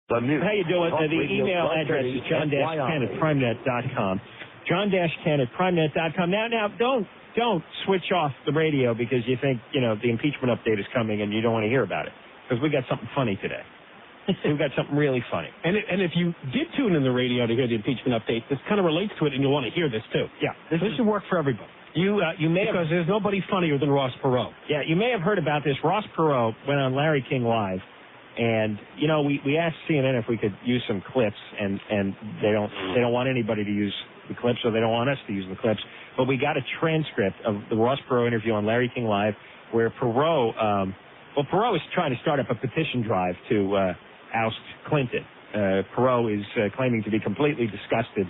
How you doing? The email address is john-ken@primenet.com. john-ken@primenet.com. Now, don't switch off the radio because you think, the impeachment update is coming and you don't want to hear about it. Because we got something funny today. We've got something really funny. And if you did tune in the radio to hear the impeachment update, this kind of relates to it and you'll want to hear this too. Yeah. This should work for everybody. You may because there's nobody funnier than Ross Perot. Yeah, you may have heard about this. Ross Perot went on Larry King Live. And, we asked CNN if we could use some clips, and they don't want anybody to use the clips, or they don't want us to use the clips. But we got a transcript of the Ross Perot interview on Larry King Live, where Perot is trying to start up a petition drive to oust Clinton. Perot is claiming to be completely disgusted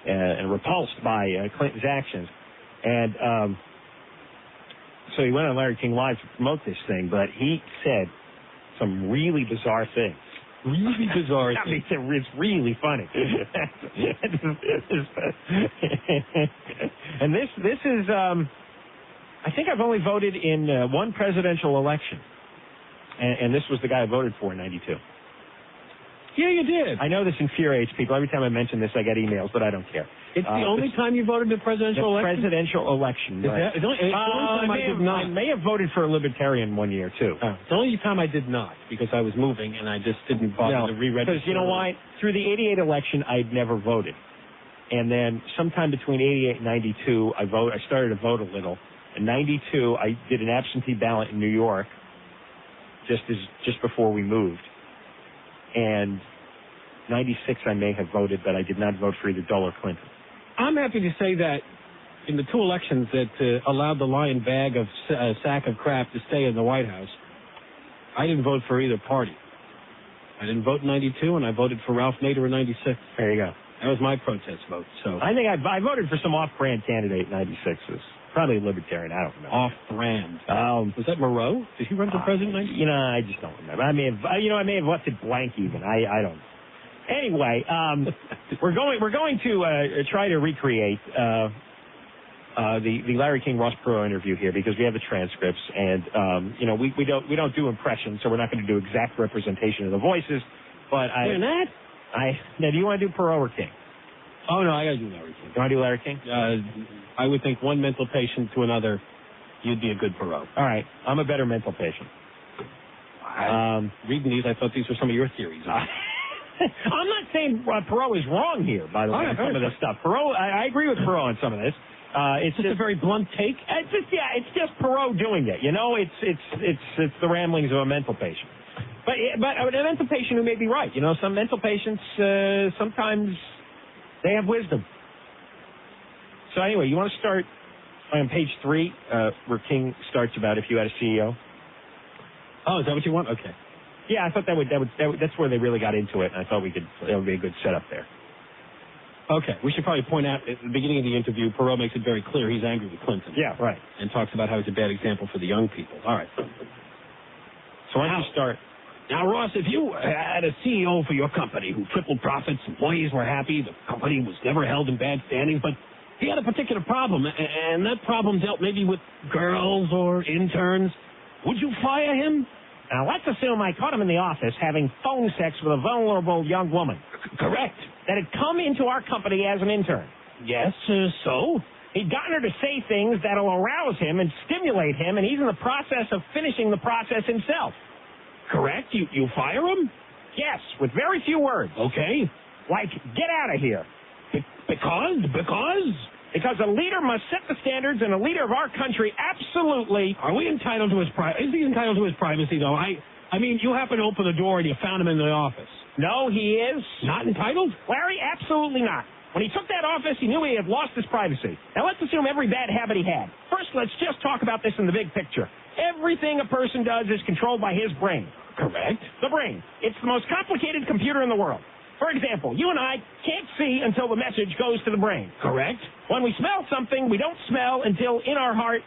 and repulsed by Clinton's actions. And so he went on Larry King Live to promote this thing, but he said some really bizarre things. Really bizarre things. It's really funny. And this is, I think I've only voted in one presidential election. And this was the guy I voted for in 92. Yeah, you did. I know this infuriates people. Every time I mention this, I get emails, but I don't care. It's the only time you voted in a presidential election? Presidential election. Right. It's the only time I did not. I may have voted for a libertarian one year, too. It's the only time I did not, because I was moving, and I just didn't bother to re-register. Because you know why? Through the 88 election, I'd never voted. And then sometime between 88 and 92, I started to vote a little. In 92, I did an absentee ballot in New York, just before we moved. And 96, I may have voted, but I did not vote for either Dole or Clinton. I'm happy to say that in the two elections that allowed the lion bag of sack of crap to stay in the White House, I didn't vote for either party. I didn't vote in 92, and I voted for Ralph Nader in 96. There you go. That was my protest vote. So I think I voted for some off-brand candidate in 96. It was probably a libertarian. I don't remember. Off-brand. Was that Moreau? Did he run for president in 96? I just don't remember. I may have left it blank even. I don't. Anyway, we're going to try to recreate the Larry King Ross Perot interview here because we have the transcripts, and we don't do impressions, so we're not going to do exact representation of the voices. But You're not? Now, do you want to do Perot or King? Oh no, I got to do Larry King. You want to do Larry King? I would think one mental patient to another, you'd be a good Perot. All right, I'm a better mental patient. Reading these, I thought these were some of your theories. I'm not saying Perot is wrong here, by the way, on some of this stuff. Perot, I agree with Perot on some of this. It's just a very blunt take. It's just Perot doing it. It's the ramblings of a mental patient. But a mental patient who may be right. Some mental patients sometimes they have wisdom. So anyway, you want to start on page 3 where King starts about if you had a CEO. Oh, is that what you want? Okay. Yeah, I thought that's where they really got into it, and I thought that would be a good setup there. Okay, we should probably point out at the beginning of the interview, Perot makes it very clear he's angry with Clinton. Yeah, right. And talks about how he's a bad example for the young people. All right. So why don't you start? Now, Ross, if you had a CEO for your company who tripled profits, employees were happy, the company was never held in bad standing, but he had a particular problem, and that problem dealt maybe with girls or interns, would you fire him? Now, let's assume I caught him in the office having phone sex with a vulnerable young woman. Correct. That had come into our company as an intern. Yes, so? He'd gotten her to say things that'll arouse him and stimulate him, and he's in the process of finishing the process himself. Correct. You fire him? Yes, with very few words. Okay. Like, get out of here. Because? Because a leader must set the standards, and a leader of our country absolutely... Are we entitled to his privacy? Is he entitled to his privacy, though? I mean, you happen to open the door and you found him in the office. No, he is. Not entitled? Larry, absolutely not. When he took that office, he knew he had lost his privacy. Now, let's assume every bad habit he had. First, let's just talk about this in the big picture. Everything a person does is controlled by his brain. Correct. The brain. It's the most complicated computer in the world. For example, you and I can't see until the message goes to the brain. Correct. When we smell something, we don't smell until in our heart.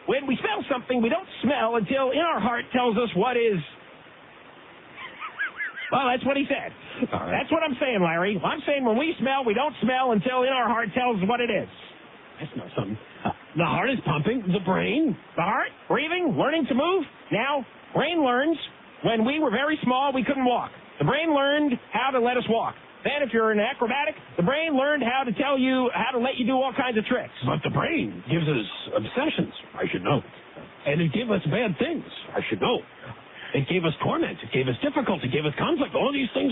When we smell something, we don't smell until in our heart tells us what is. Well, that's what he said. All right. That's what I'm saying, Larry. I'm saying when we smell, we don't smell until in our heart tells us what it is. That's not something. The heart is pumping. The brain. The heart, breathing, learning to move. Now, brain learns. When we were very small, we couldn't walk. The brain learned how to let us walk. Then if you're an acrobatic, the brain learned how to tell you how to let you do all kinds of tricks. But the brain gives us obsessions, I should know. And it gave us bad things, I should know. It gave us torment. It gave us difficulty. It gave us conflict. All these things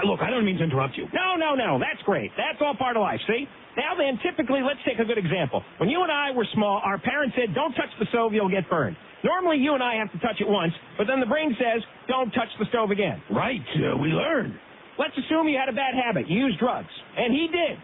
look, I don't mean to interrupt you. No. That's great. That's all part of life, see? Now then, typically, let's take a good example. When you and I were small, our parents said, don't touch the stove, you'll get burned. Normally, you and I have to touch it once, but then the brain says, don't touch the stove again. Right. We learn. Let's assume he had a bad habit. You used drugs. And he did.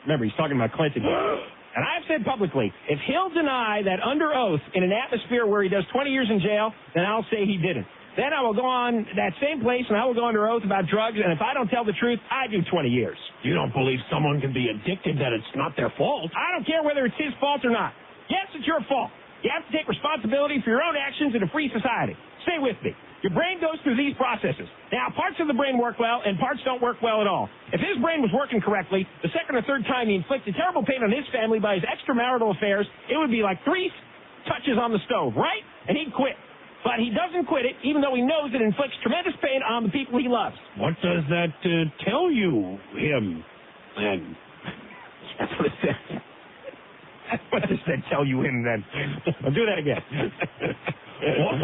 Remember, he's talking about Clinton. And I've said publicly, if he'll deny that under oath in an atmosphere where he does 20 years in jail, then I'll say he didn't. Then I will go on that same place and I will go under oath about drugs, and if I don't tell the truth, I do 20 years. You don't believe someone can be addicted, that it's not their fault? I don't care whether it's his fault or not. Yes, it's your fault. You have to take responsibility for your own actions in a free society. Stay with me. Your brain goes through these processes. Now, parts of the brain work well, and parts don't work well at all. If his brain was working correctly, the second or third time he inflicted terrible pain on his family by his extramarital affairs, it would be like 3 touches on the stove, right? And he'd quit. But he doesn't quit it, even though he knows it inflicts tremendous pain on the people he loves. What does that tell you, him, then? That's what it says. What does that tell you, him, then? I'll do that again.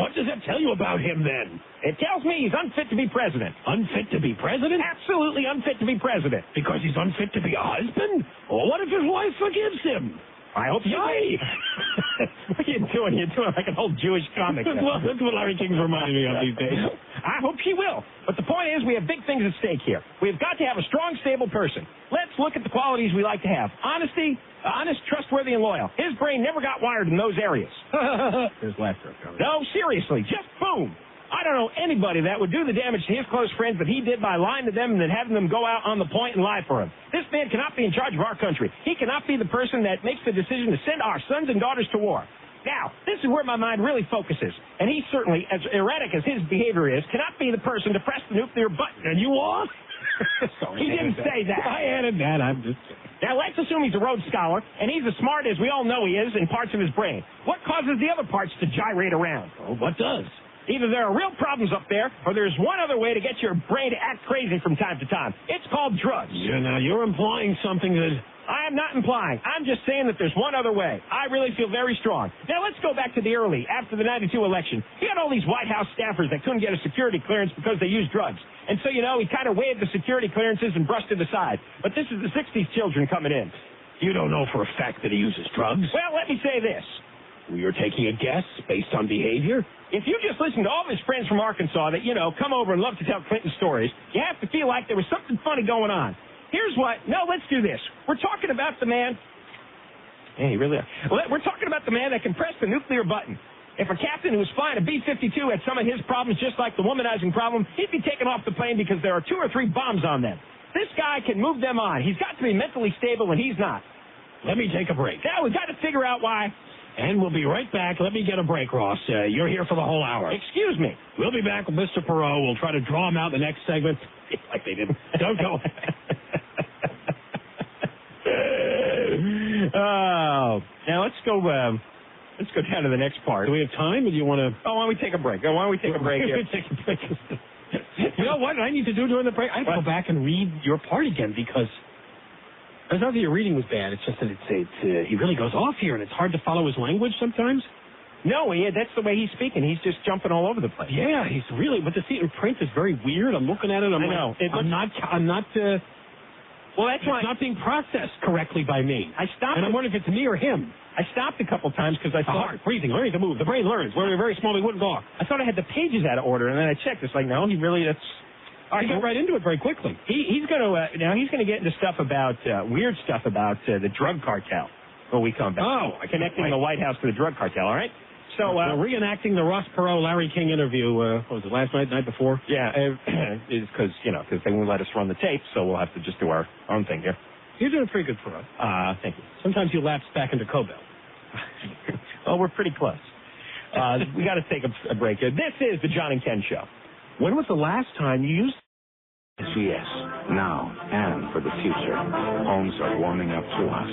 What does that tell you about him, then? It tells me he's unfit to be president. Unfit to be president? Absolutely unfit to be president. Because he's unfit to be a husband? Or what if his wife forgives him? I hope so. What are you doing? You're doing like an old Jewish comic. Well, that's what Larry King's reminding me of these days. I hope she will. But the point is, we have big things at stake here. We've got to have a strong, stable person. Let's look at the qualities we like to have. Honesty, honest, trustworthy, and loyal. His brain never got wired in those areas. There's laughter. No, seriously, just boom. I don't know anybody that would do the damage to his close friends that he did by lying to them and then having them go out on the point and lie for him. This man cannot be in charge of our country. He cannot be the person that makes the decision to send our sons and daughters to war. Now, this is where my mind really focuses. And he certainly, as erratic as his behavior is, cannot be the person to press the nuclear button. And you are? He didn't say that. I added that. I'm just... Now, let's assume he's a Rhodes Scholar, and he's as smart as we all know he is in parts of his brain. What causes the other parts to gyrate around? Oh, what does? Either there are real problems up there, or there's one other way to get your brain to act crazy from time to time. It's called drugs. Yeah, now you're implying something that... I am not implying. I'm just saying that there's one other way. I really feel very strong. Now, let's go back to the early, after the 92 election. He had all these White House staffers that couldn't get a security clearance because they used drugs. And so, you know, he kind of waived the security clearances and brushed it aside. But this is the 60s children coming in. You don't know for a fact that he uses drugs? Well, let me say this. You're taking a guess based on behavior? If you just listen to all of his friends from Arkansas that, you know, come over and love to tell Clinton stories, you have to feel like there was something funny going on. Here's what. No, let's do this. We're talking about the man. Hey, really? We're talking about the man that can press the nuclear button. If a captain who was flying a B-52 had some of his problems just like the womanizing problem, he'd be taken off the plane because there are 2 or 3 bombs on them. This guy can move them on. He's got to be mentally stable, and he's not. Let me take a break. Now, we've got to figure out why. And we'll be right back. Let me get a break, Ross. You're here for the whole hour. Excuse me. We'll be back with Mr. Perot. We'll try to draw him out in the next segment. Like they didn't. Don't go. Oh, now let's go down to the next part. Do we have time, or do you want to? Oh, why don't we take a break? Why don't we take a break here? You know what I need to do during the break? I have to go back and read your part again because it's not that your reading was bad. It's just that he really goes off here, and it's hard to follow his language sometimes. No, that's the way he's speaking. He's just jumping all over the place. Yeah, he's really. But to see it in print is very weird. I'm looking at it. I know. I'm not. Well, that's why it's not being processed correctly by me. I stopped. And I'm wondering if it's me or him. I stopped a couple times because I thought breathing, learning to move. The brain learns. When we were very small, we wouldn't talk. I thought I had the pages out of order, and then I checked. It's like, no, he really. That's. All right, got right into it very quickly. He's going to now. He's going to get into stuff about weird stuff about the drug cartel when we come back. Oh, connecting the White House to the drug cartel. All right. So reenacting the Ross Perot Larry King interview. What was it, last night before? Yeah, is because they won't let us run the tape, so we'll have to just do our own thing here. You're doing pretty good for us. Thank you. Sometimes you lapse back into Cobell. Well, we're pretty close. We got to take a break here. This is the John and Ken Show. When was the last time you used? Yes, now and for the future. Homes are warming up to us.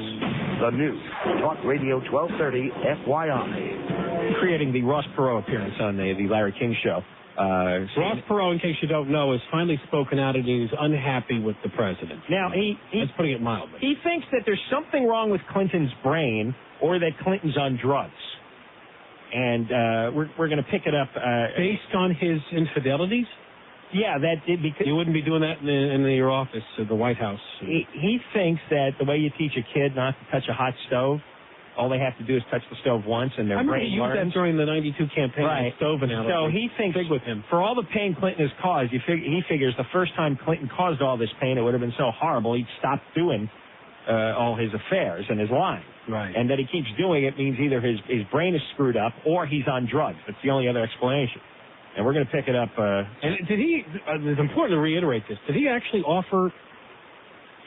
The new Talk Radio 1230 FYI. Creating the Ross Perot appearance on the Larry King Show. Ross Perot, in case you don't know, has finally spoken out and he's unhappy with the president. Now, that's putting it mildly. He thinks that there's something wrong with Clinton's brain or that Clinton's on drugs. And we're going to pick it up. Based on his infidelities? Yeah, that did because you wouldn't be doing that in your office at the White House. He thinks that the way you teach a kid not to touch a hot stove, all they have to do is touch the stove once, and their brain learns. I used that during the '92 campaign. Right. Stove analogy. So he thinks, with him, for all the pain Clinton has caused, he figures the first time Clinton caused all this pain, it would have been so horrible he'd stop doing all his affairs and his lying. Right. And that he keeps doing it means either his brain is screwed up or he's on drugs. That's the only other explanation. And we're going to pick it up. And did he? It's important to reiterate this. Did he actually offer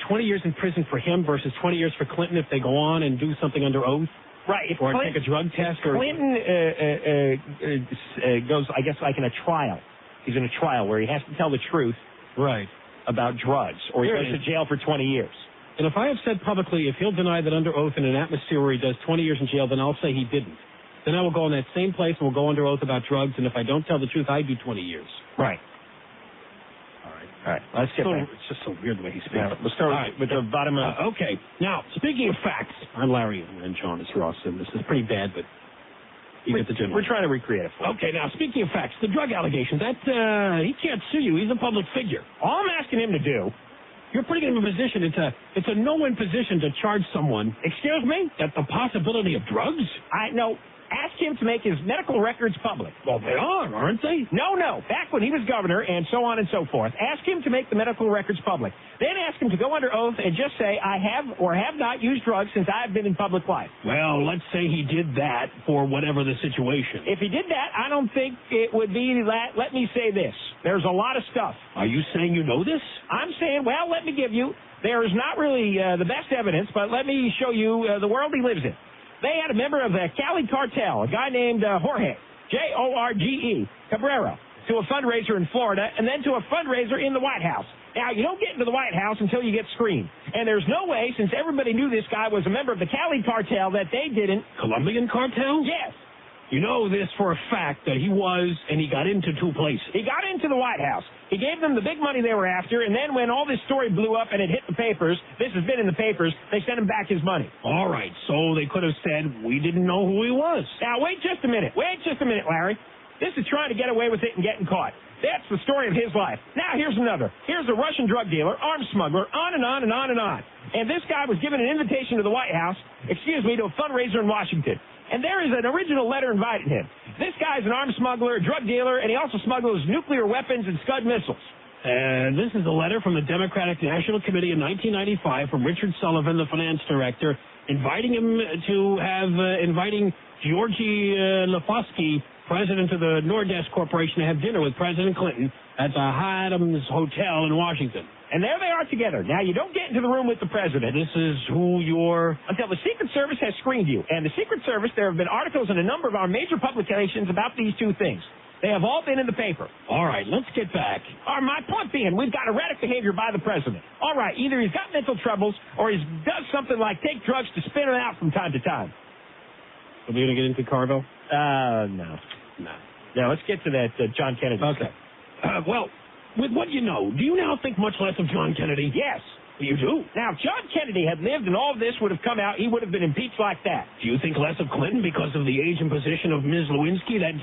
20 years in prison for him versus 20 years for Clinton if they go on and do something under oath? Right. Or take a drug test? Or Clinton goes, I guess, like in a trial. He's in a trial where he has to tell the truth. Right. About drugs, or he goes to jail for 20 years. And if I have said publicly, if he'll deny that under oath in an atmosphere where he does 20 years in jail, then I'll say he didn't. Then I will go in that same place and we'll go under oath about drugs, and if I don't tell the truth, I do 20 years. Right. All right. Let's get back. It's just so weird the way he speaks. Yeah, we'll start with the bottom of... okay. Now, speaking of facts, I'm Larry and John is Ross, and this is pretty bad, but you get the general. We're trying to recreate it for you. Okay, now, speaking of facts, the drug allegation, that, he can't sue you. He's a public figure. All I'm asking him to do... You're putting him in a position, it's a no-win position to charge someone. Excuse me? At the possibility of drugs? No. Ask him to make his medical records public. Well, they are, aren't they? No. Back when he was governor and so on and so forth. Ask him to make the medical records public. Then ask him to go under oath and just say, I have or have not used drugs since I've been in public life. Well, let's say he did that for whatever the situation. If he did that, I don't think it would be that. Let me say this. There's a lot of stuff. Are you saying you know this? I'm saying, well, let me give you. There is not really the best evidence, but let me show you the world he lives in. They had a member of the Cali cartel, a guy named Jorge, Jorge Cabrera, to a fundraiser in Florida and then to a fundraiser in the White House. Now, you don't get into the White House until you get screened. And there's no way, since everybody knew this guy was a member of the Cali cartel, that they didn't. Colombian cartel? Yes. You know this for a fact that he was, and he got into two places. He got into the White House. He gave them the big money they were after, and then when all this story blew up and it hit the papers, this has been in the papers, they sent him back his money. All right, so they could have said, we didn't know who he was. Now, wait just a minute, Larry. This is trying to get away with it and getting caught. That's the story of his life. Now, here's another. Here's a Russian drug dealer, arms smuggler, on and on and on and on. And this guy was given an invitation to the White House, to a fundraiser in Washington. And there is an original letter inviting him. This guy's an arms smuggler, a drug dealer, and he also smuggles nuclear weapons and Scud missiles. And this is a letter from the Democratic National Committee in 1995 from Richard Sullivan, the finance director, inviting Georgy Lefosky, president of the Nordest Corporation, to have dinner with President Clinton at the Haddams Hotel in Washington. And there they are together. Now, you don't get into the room with the president. This is who you're... Until the Secret Service has screened you. And the Secret Service, there have been articles in a number of our major publications about these two things. They have all been in the paper. All right, let's get back. My point being, we've got erratic behavior by the president. All right, either he's got mental troubles or he does something like take drugs to spin it out from time to time. Are we going to get into Carville? No. Now, let's get to that John Kennedy stuff. Well... With what you know, do you now think much less of John Kennedy? Yes. You do? Now, if John Kennedy had lived and all of this would have come out, he would have been impeached like that. Do you think less of Clinton because of the age and position of Ms. Lewinsky, that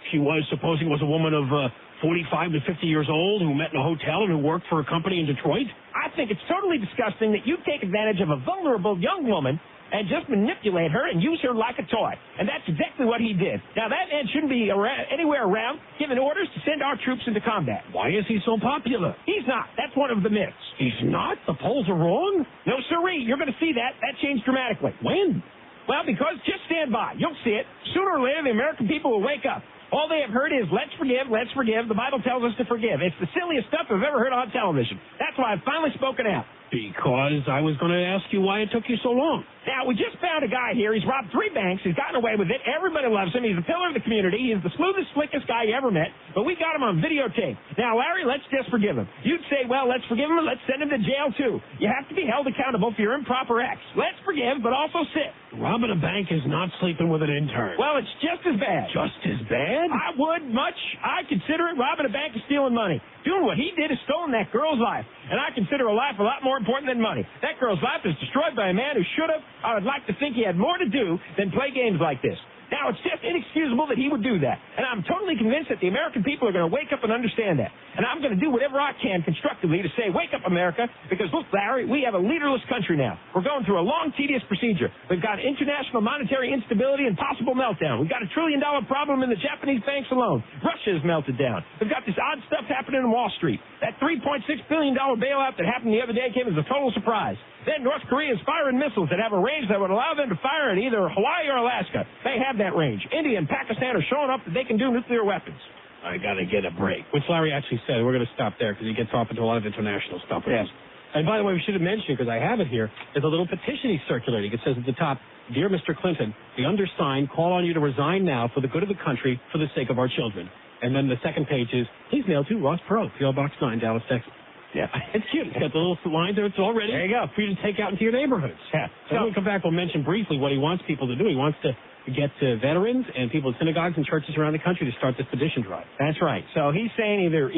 she was supposing was a woman of 45 to 50 years old who met in a hotel and who worked for a company in Detroit? I think it's totally disgusting that you take advantage of a vulnerable young woman and just manipulate her and use her like a toy. And that's exactly what he did. Now, that man shouldn't be anywhere around giving orders to send our troops into combat. Why is he so popular? He's not. That's one of the myths. He's not? The polls are wrong? No, sirree. You're going to see that. That changed dramatically. When? Well, because just stand by. You'll see it. Sooner or later, the American people will wake up. All they have heard is, let's forgive, The Bible tells us to forgive. It's the silliest stuff I've ever heard on television. That's why I've finally spoken out. Because I was going to ask you why it took you so long. Now, we just found a guy here. He's robbed 3 banks. He's gotten away with it. Everybody loves him. He's a pillar of the community. He's the smoothest, slickest guy you ever met. But we got him on videotape. Now, Larry, let's just forgive him. You'd say, well, let's forgive him and let's send him to jail, too. You have to be held accountable for your improper acts. Let's forgive, but also sit. Robbing a bank is not sleeping with an intern. Well, it's just as bad. Just as bad? I would much. I consider it robbing a bank and stealing money. Doing what he did is stolen that girl's life. And I consider a life a lot more important than money. That girl's life is destroyed by a man who should have. I would like to think he had more to do than play games like this. Now, it's just inexcusable that he would do that. And I'm totally convinced that the American people are going to wake up and understand that. And I'm going to do whatever I can constructively to say, wake up, America, because, look, Larry, we have a leaderless country now. We're going through a long, tedious procedure. We've got international monetary instability and possible meltdown. We've got $1 trillion problem in the Japanese banks alone. Russia has melted down. We've got this odd stuff happening in Wall Street. That $3.6 billion bailout that happened the other day came as a total surprise. Then North Korea is firing missiles that have a range that would allow them to fire at either Hawaii or Alaska. They have that range. India and Pakistan are showing up that they can do nuclear weapons. I got to get a break. Which Larry actually said. We're going to stop there because he gets off into a lot of international stuff. Yes. And by the way, we should have mentioned, because I have it here, there's a little petition he's circulating. It says at the top, Dear Mr. Clinton, the undersigned call on you to resign now for the good of the country for the sake of our children. And then the second page is, please mail to Ross Perot, P.O. Box 9, Dallas, Texas. Yeah. It's cute. It's got the little lines there. It's all ready. There you go. For you to take out into your neighborhoods. Yeah. So when we come back, we'll mention briefly what he wants people to do. He wants to get veterans and people at synagogues and churches around the country to start this petition drive. That's right. So he's saying either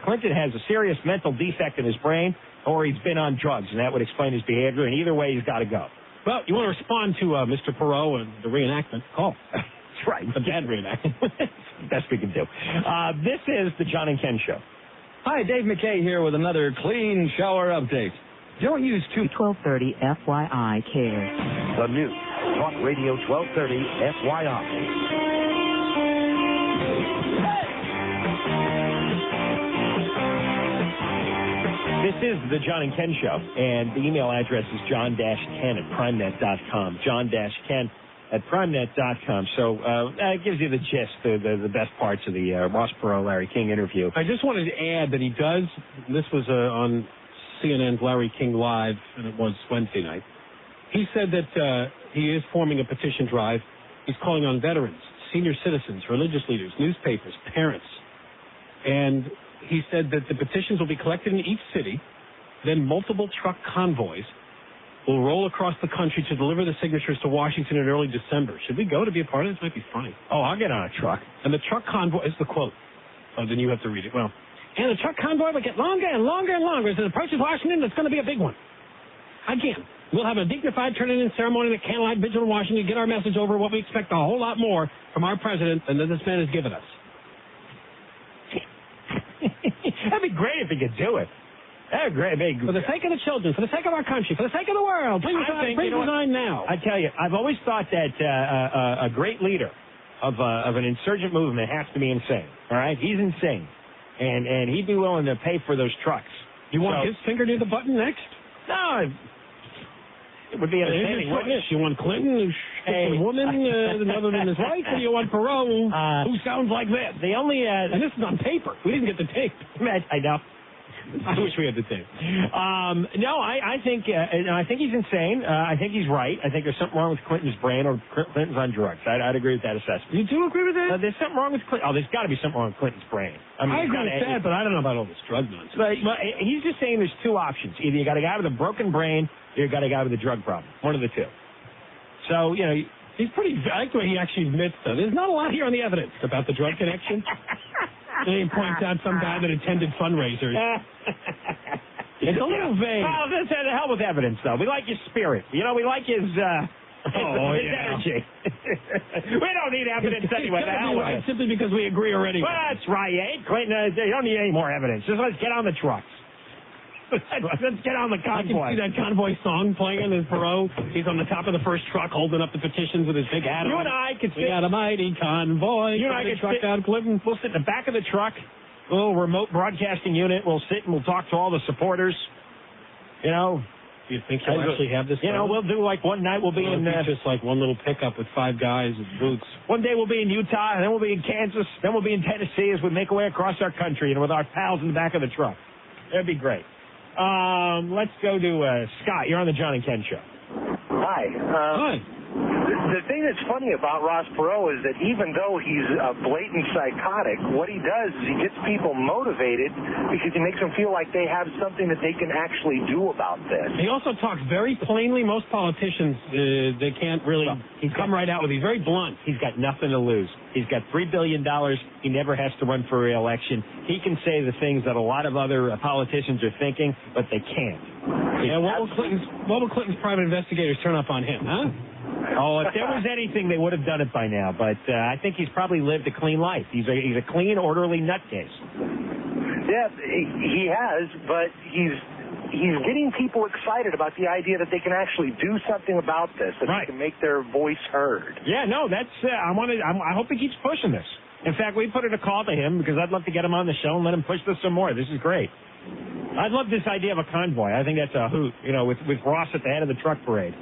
Clinton has a serious mental defect in his brain or he's been on drugs, and that would explain his behavior. And either way, he's got to go. Well, you want to respond to Mr. Perot and the reenactment? Call. That's right. The bad reenactment. Best we can do. This is the John and Ken Show. Hi, Dave McKay here with another clean shower update. Don't use 1230 FYI cares. The new Talk Radio 1230 FYI. This is the John and Ken Show, and the email address is john-ken@primenet.com. john-ken@primenet.com. So it gives you the gist, the best parts of the Ross Perot, Larry King interview. I just wanted to add that he does, this was on CNN's Larry King Live, and it was Wednesday night. He said that he is forming a petition drive. He's calling on veterans, senior citizens, religious leaders, newspapers, parents. And he said that the petitions will be collected in each city, then multiple truck convoys will roll across the country to deliver the signatures to Washington in early December. Should we go to be a part of this? Might be funny. Oh, I'll get on a truck. And the truck convoy is the quote. Oh, then you have to read it. Well, and the truck convoy will get longer and longer and longer as it approaches Washington. It's going to be a big one. Again, we'll have a dignified turning-in ceremony at Candlelight Vigil in Washington to get our message over what we expect a whole lot more from our president than this man has given us. That'd be great if he could do it. That'd be great. For the sake of the children, for the sake of our country, for the sake of the world, please resign now. I tell you, I've always thought that a great leader of an insurgent movement has to be insane. All right? He's insane. And he'd be willing to pay for those trucks. You want his finger near the button next? No. It would be entertaining, wouldn't it? You want Clinton, who's a woman, other than his wife, or you want Perot, who sounds like this? The only... and this is on paper. We didn't get the tape. I know. I wish we had the tape. No, I think he's insane. I think he's right. I think there's something wrong with Clinton's brain, or Clinton's on drugs. I'd agree with that assessment. You do agree with that? There's something wrong with Clinton. Oh, there's got to be something wrong with Clinton's brain. I agree with that, but I don't know about all this drug nonsense. But he's just saying there's two options. Either you got a guy with a broken brain, or you got a guy with a drug problem. One of the two. So, you know... He's pretty... I like the way he actually admits, though. There's not a lot here on the evidence about the drug connection. And he points out some guy that attended fundraisers. It's a little vague. Well, this had the hell with evidence, though. We like his spirit. You know, we like his energy. We don't need evidence anyway. The hell with it. Simply because we agree already. Well, that's right. Clinton, you don't need any more evidence. Just let's get on the trucks. Let's get on the convoy. I can see that convoy song playing in Perot. He's on the top of the first truck holding up the petitions with his big hat on. You and I could sit. We got a mighty convoy. You and I could truck sit down Clinton. We'll sit in the back of the truck, a little remote broadcasting unit. We'll sit and we'll talk to all the supporters. You know. Do you think he'll actually have this? You know, we'll do like one night we'll be in just like one little pickup with 5 guys with boots. One day we'll be in Utah, and then we'll be in Kansas, then we'll be in Tennessee as we make our way across our country, and with our pals in the back of the truck. That'd be great. Let's go to Scott. You're on the John and Ken Show. Hi. Hi. The thing that's funny about Ross Perot is that even though he's a blatant psychotic, what he does is he gets people motivated because he makes them feel like they have something that they can actually do about this. He also talks very plainly. Most politicians, they can't really come right out with it. He's very blunt. He's got nothing to lose. He's got $3 billion. He never has to run for re-election. He can say the things that a lot of other politicians are thinking, but they can't. Yeah, what will Clinton's private investigators turn up on him, huh? Oh, if there was anything, they would have done it by now. But I think he's probably lived a clean life. He's a clean, orderly nutcase. Yeah, he has, but he's getting people excited about the idea that they can actually do something about this, that they can make their voice heard. Yeah, no, that's. I hope he keeps pushing this. In fact, we put in a call to him because I'd love to get him on the show and let him push this some more. This is great. I'd love this idea of a convoy. I think that's a hoot, with Ross at the head of the truck parade.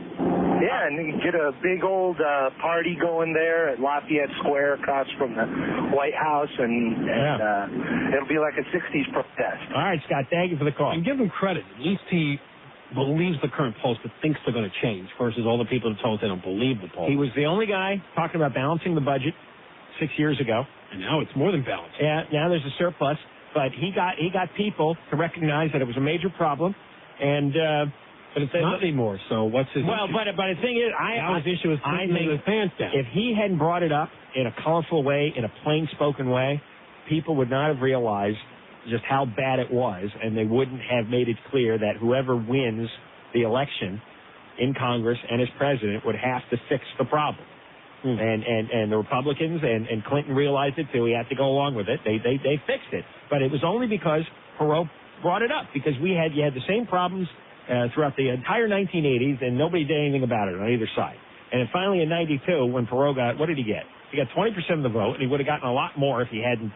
Yeah, and you get a big old party going there at Lafayette Square across from the White House, and it'll be like a 60s protest. All right, Scott, thank you for the call. And give him credit. At least he believes the current polls but thinks they're going to change versus all the people who told us they don't believe the polls. He was the only guy talking about balancing the budget 6 years ago. And now it's more than balanced. Yeah, now there's a surplus. But he got people to recognize that it was a major problem, and but it's not anymore. So what's his issue? But the thing is, his issue is taking his pants down. If he hadn't brought it up in a colorful way, in a plain-spoken way, people would not have realized just how bad it was, and they wouldn't have made it clear that whoever wins the election in Congress and as president would have to fix the problem. And the Republicans and Clinton realized it too. He had to go along with it. They fixed it, but it was only because Perot brought it up. Because you had the same problems throughout the entire 1980s, and nobody did anything about it on either side. And then finally in '92, when Perot what did he get? He got 20% of the vote, and he would have gotten a lot more if he hadn't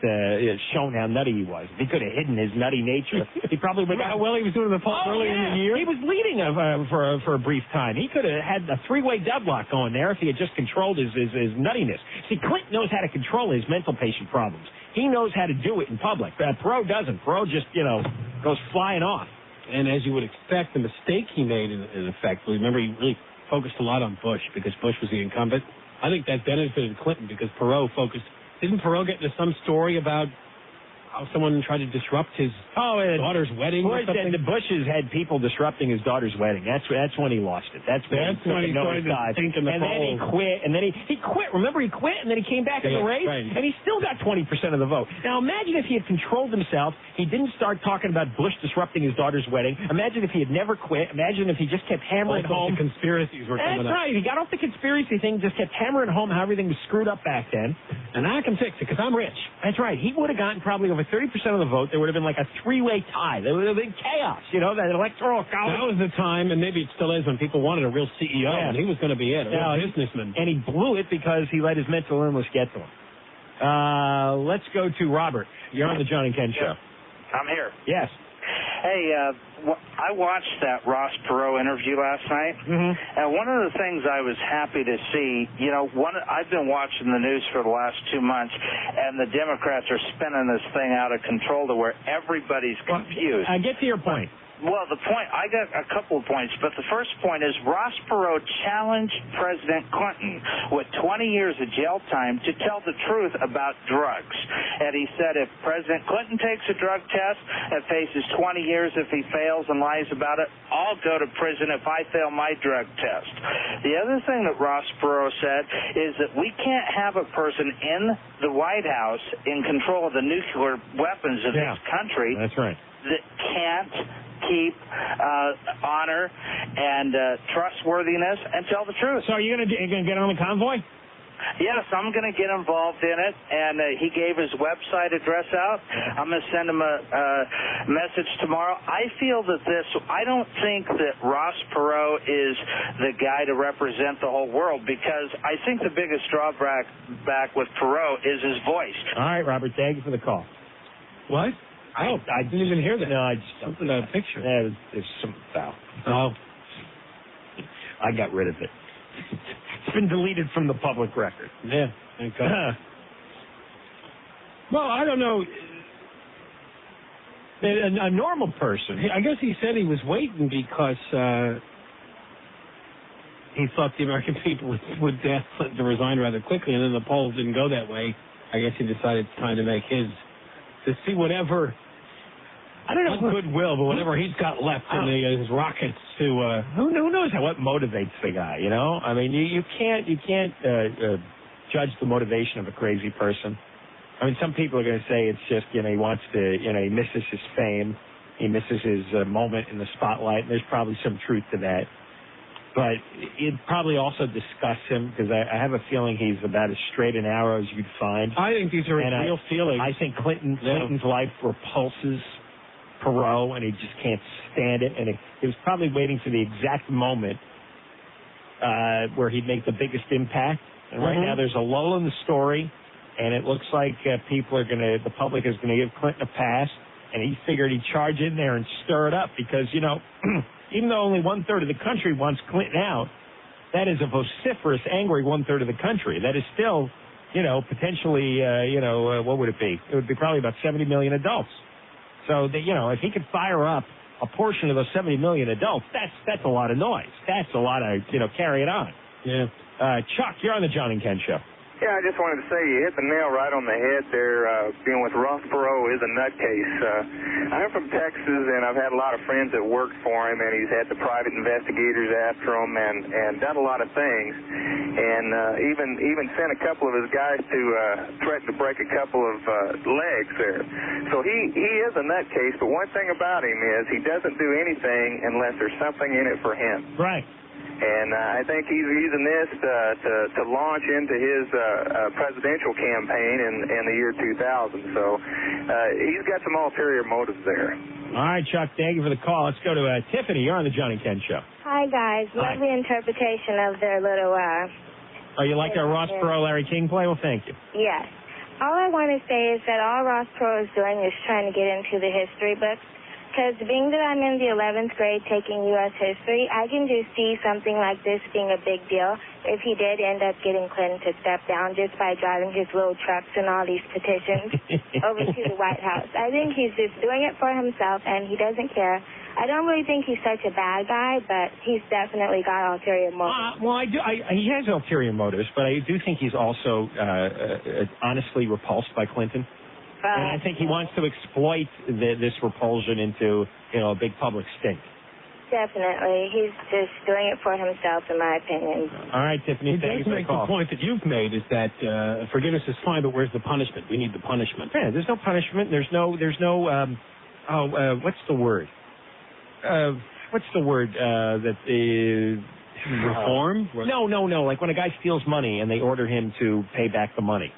shown how nutty he was. If he could have hidden his nutty nature, he probably would have. How well he was doing in the polls early in the year. He was leading for a brief time. He could have had a three-way deadlock going there if he had just controlled his nuttiness. See, Clinton knows how to control his mental patient problems. He knows how to do it in public. Perot doesn't. Perot just goes flying off. And as you would expect, the mistake he made in effect. Remember, he really focused a lot on Bush because Bush was the incumbent. I think that benefited Clinton because Perot focused. Didn't Perot get into some story about how someone tried to disrupt his daughter's wedding or something? The Bushes had people disrupting his daughter's wedding. That's when he lost it. That's when he started to think in the polls. Then he quit. And then he quit. Remember, he quit, and then he came back in the race, and he still got 20% of the vote. Now, imagine if he had controlled himself. He didn't start talking about Bush disrupting his daughter's wedding. Imagine if he had never quit. Imagine if he just kept hammering home. The conspiracies were coming up. That's right. He got off the conspiracy thing, just kept hammering home how everything was screwed up back then. And I can fix it because I'm rich. That's right. He would have gotten probably over 30% of the vote. There would have been like a three-way tie. There would have been chaos, that electoral college. That was the time, and maybe it still is, when people wanted a real CEO, and he was going to be it, a real businessman. And he blew it because he let his mental illness get to him. Let's go to Robert. You're on the John and Ken Show. I'm here. Yes. Hey, I watched that Ross Perot interview last night, and one of the things I was happy to see, I've been watching the news for the last 2 months, and the Democrats are spinning this thing out of control to where everybody's confused. Get to your point. Well, the point, I got a couple of points, but the first point is Ross Perot challenged President Clinton with 20 years of jail time to tell the truth about drugs. And he said if President Clinton takes a drug test and faces 20 years if he fails and lies about it, I'll go to prison if I fail my drug test. The other thing that Ross Perot said is that we can't have a person in the White House in control of the nuclear weapons of this country. That's right. That can't keep honor and trustworthiness and tell the truth. So are you going to get on the convoy? Yes, I'm going to get involved in it, and he gave his website address out. I'm going to send him a message tomorrow. I feel that I don't think that Ross Perot is the guy to represent the whole world, because I think the biggest drawback with Perot is his voice. All right, Robert, thank you for the call. What? I didn't even hear that. No, I just something about a picture. Yeah, there's some foul. Oh. I got rid of it. It's been deleted from the public record. Yeah, thank God. Well, I don't know. A normal person. I guess he said he was waiting because he thought the American people would ask Clinton to resign rather quickly, and then the polls didn't go that way. I guess he decided it's time to make to see whatever, I don't know, goodwill, but whatever he's got left in his rockets to. Who knows what motivates the guy? You know, I mean, you can't judge the motivation of a crazy person. I mean, some people are going to say it's just, he wants to, he misses his fame, he misses his moment in the spotlight, and there's probably some truth to that. But it probably also disgusts him, because I have a feeling he's about as straight and narrow as you'd find. I think these are real feelings. I think Clinton's life repulses Perot, and he just can't stand it. And he was probably waiting for the exact moment where he'd make the biggest impact. And right now there's a lull in the story, and it looks like the public is going to give Clinton a pass. And he figured he'd charge in there and stir it up because, even though only 1/3 of the country wants Clinton out, that is a vociferous, angry 1/3 of the country. That is still, potentially, what would it be? It would be probably about 70 million adults. So, if he could fire up a portion of those 70 million adults, that's a lot of noise. That's a lot of, carry it on. Yeah. Chuck, you're on the John and Ken Show. Yeah, I just wanted to say you hit the nail right on the head there. Being with Ross Perot is a nutcase. I'm from Texas, and I've had a lot of friends that worked for him, and he's had the private investigators after him and done a lot of things, and even sent a couple of his guys to threaten to break a couple of legs there. So he is a nutcase, but one thing about him is he doesn't do anything unless there's something in it for him. Right. And I think he's using this to launch into his presidential campaign in the year 2000. So he's got some ulterior motives there. All right, Chuck, thank you for the call. Let's go to Tiffany. You're on the John and Ken Show. Hi, guys. Lovely interpretation of their little... Oh, you like our Ross Perot, Larry King play? Well, thank you. Yes. All I want to say is that all Ross Perot is doing is trying to get into the history books. Because being that I'm in the 11th grade taking U.S. history, I can just see something like this being a big deal if he did end up getting Clinton to step down just by driving his little trucks and all these petitions over to the White House. I think he's just doing it for himself, and he doesn't care. I don't really think he's such a bad guy, but he's definitely got ulterior motives. Well, he has ulterior motives, but I do think he's also honestly repulsed by Clinton. And I think he wants to exploit this repulsion into, a big public stink. Definitely. He's just doing it for himself, in my opinion. All right, Tiffany, thank you for the call. The point that you've made is that forgiveness is fine, but where's the punishment? We need the punishment. Yeah, there's no punishment. There's no what's the word? Reform? No. Like when a guy steals money and they order him to pay back the money.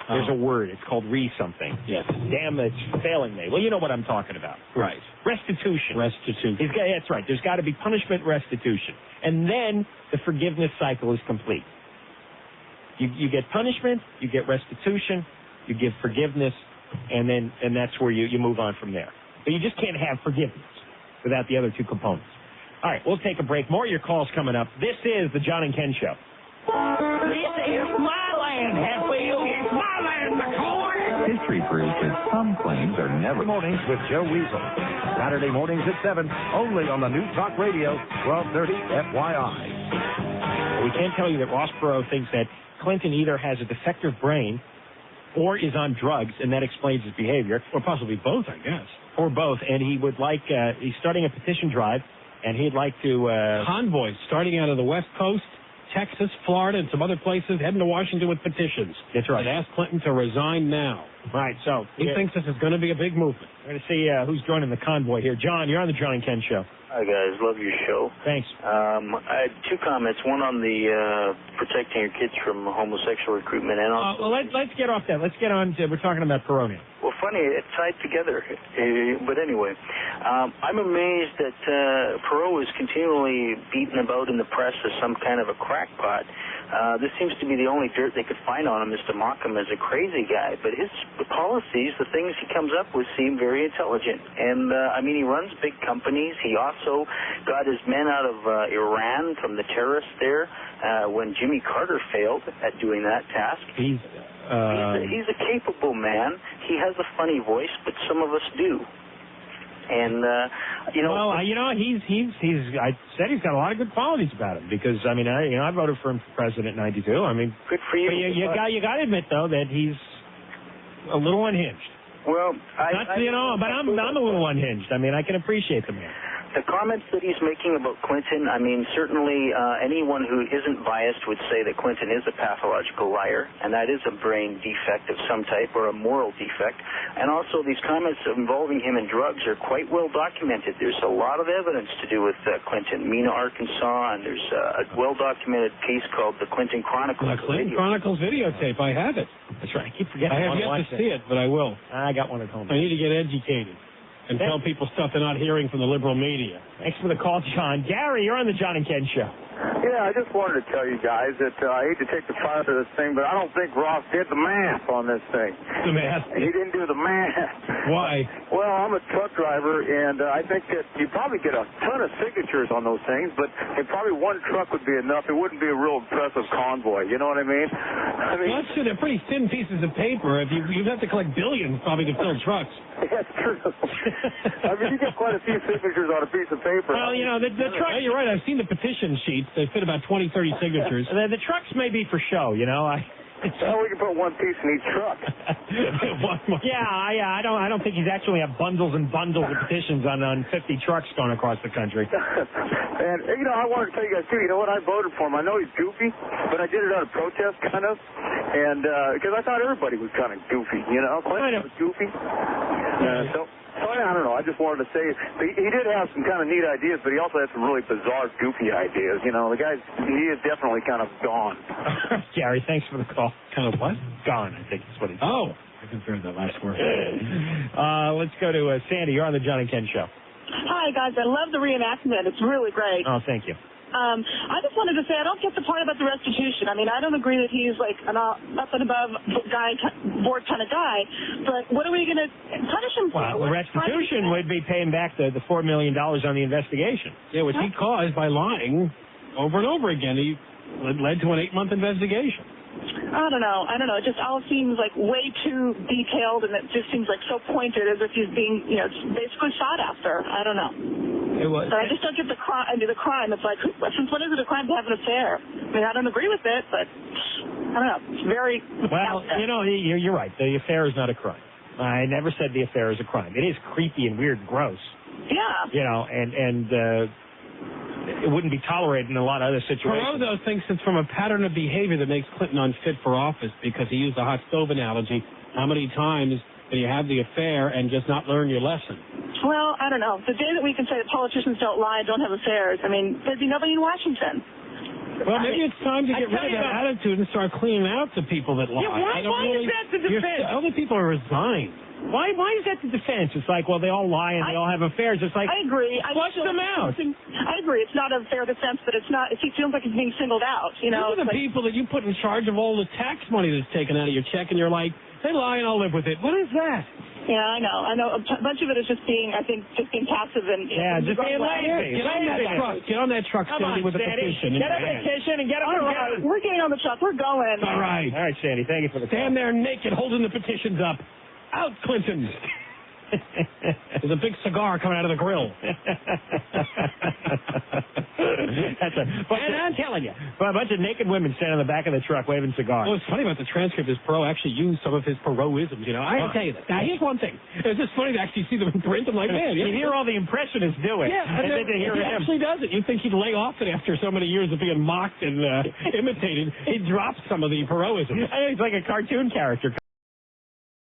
There's a word. It's called something. Yes. Damn, it's failing me. Well, you know what I'm talking about. Right. Restitution. Restitution. That's right. There's got to be punishment, restitution. And then the forgiveness cycle is complete. You get punishment, you get restitution, you give forgiveness, and that's where you move on from there. But you just can't have forgiveness without the other two components. All right, we'll take a break. More of your calls coming up. This is the John and Ken Show. This is my land, Hatfield. It's my land, McCoy. History proves that some claims are never. Mornings with Joe Weasel. Saturday mornings at 7, only on the New Talk Radio, 1230 FYI. We can't tell you that Ross Perot thinks that Clinton either has a defective brain or is on drugs, and that explains his behavior. Or possibly both, I guess. Or both. And he would like, he's starting a petition drive, and he'd like to... Convoys starting out of the West Coast, Texas, Florida, and some other places, heading to Washington with petitions. That's right. And ask Clinton to resign now. Right, so... He thinks this is going to be a big movement. We're going to see who's joining the convoy here. John, you're on the John and Ken Show. Hi, guys. Love your show. Thanks. I had two comments. One on the protecting your kids from homosexual recruitment. And also... well, let's get off that. Let's get on to... We're talking about Perot now. Well, funny, it's tied together. But anyway, I'm amazed that Perot is continually beaten about in the press as some kind of a crackpot. This seems to be the only dirt they could find on him, is to mock him as a crazy guy. But his policies, the things he comes up with, seem very intelligent. And, he runs big companies. He also got his men out of Iran from the terrorists there when Jimmy Carter failed at doing that task. He's a capable man. He has a funny voice, but some of us do. And Well, he's. I said he's got a lot of good qualities about him because I mean, I voted for him for president in '92. I mean, good for you. But you got to admit though that he's a little unhinged. Well, but I'm a little unhinged. I mean, I can appreciate the man. The comments that he's making about Clinton, I mean, certainly anyone who isn't biased would say that Clinton is a pathological liar, and that is a brain defect of some type or a moral defect. And also these comments involving him in drugs are quite well documented. There's a lot of evidence to do with Clinton, Mena, Arkansas, and there's a well-documented case called the Clinton Chronicles. The Clinton Chronicles videotape, I have it. That's right. I keep forgetting. I have yet to see it, but I will. I got one at home. I need to get educated. And tell people stuff they're not hearing from the liberal media. Thanks for the call, John. Gary, you're on the John and Ken Show. Yeah, I just wanted to tell you guys that I hate to take the fire to this thing, but I don't think Ross did the math on this thing. The math? He didn't do the math. Why? Well, I'm a truck driver, and I think that you probably get a ton of signatures on those things, but probably one truck would be enough. It wouldn't be a real impressive convoy. You know what I mean? Well, that's true. They're pretty thin pieces of paper. If you'd have to collect billions probably to fill trucks. That's true. I mean, you get quite a few signatures on a piece of paper. Well, the truck. You're right. I've seen the petition sheets. They fit about 20, 30 signatures. The trucks may be for show, Well, we can put one piece in each truck. I don't think he's actually have bundles and bundles of petitions on 50 trucks going across the country. And, I wanted to tell you guys, too, you know what? I voted for him. I know he's goofy, but I did it out of protest, kind of. And because I thought everybody was kind of goofy, Clinton was goofy. So I don't know. I just wanted to say he did have some kind of neat ideas, but he also had some really bizarre, goofy ideas. The guy, he is definitely kind of gone. Gary, thanks for the call. Kind of what? Gone, I think is what he said. Oh, I confirmed that last word. Let's go to Sandy. You're on the John and Ken Show. Hi, guys. I love the reenactment. It's really great. Oh, thank you. I just wanted to say I don't get the part about the restitution. I mean, I don't agree that he's like an up and above board kind of guy, but what are we going to punish him for? Well, the restitution would be paying back the $4 million on the investigation. Yeah, which he caused by lying over and over again. He led to an 8-month investigation. I don't know. It just all seems like way too detailed, and it just seems like so pointed as if he's being, basically sought after. I don't know. But I just don't get the crime. It's like, since when is it a crime to have an affair? I mean, I don't agree with it, but I don't know. It's very... Well, you're right. The affair is not a crime. I never said the affair is a crime. It is creepy and weird and gross. Yeah. And it wouldn't be tolerated in a lot of other situations. Perot, though, thinks it's from a pattern of behavior that makes Clinton unfit for office because he used the hot stove analogy. How many times do you have the affair and just not learn your lesson? Well, I don't know. The day that we can say that politicians don't lie and don't have affairs, I mean, there'd be nobody in Washington. Well, maybe it's time to get rid of that attitude and start cleaning out the people that lie. Yeah, why is that the defense? Other people are resigned. Why is that the defense? It's like, well, they all lie and they all have affairs. It's like, I agree. Flush them out. I agree. It's not a fair defense, but it's not. It feels like it's being singled out. These are the people that you put in charge of all the tax money that's taken out of your check, and you're like, they lie and I'll live with it. What is that? Yeah, I know. A bunch of it is just being, I think, passive and just being lazy. Get on that truck, Sandy, with a petition. Get a petition and get on the road. We're getting on the truck. We're going. All right, Sandy. Thank you for the call. Stand there naked, holding the petitions up. Out, Clinton. There's a big cigar coming out of the grill. I'm telling you, a bunch of naked women standing on the back of the truck waving cigars. What's funny about the transcript is Perot actually used some of his Perot-isms. I can tell you that. Now, here's one thing. It's just funny to actually see them in print. I'm like, man. You hear all the impressionists do it. Yeah, and then he actually does it. You'd think he'd lay off it after so many years of being mocked and imitated. He drops some of the Perot-isms. He's like a cartoon character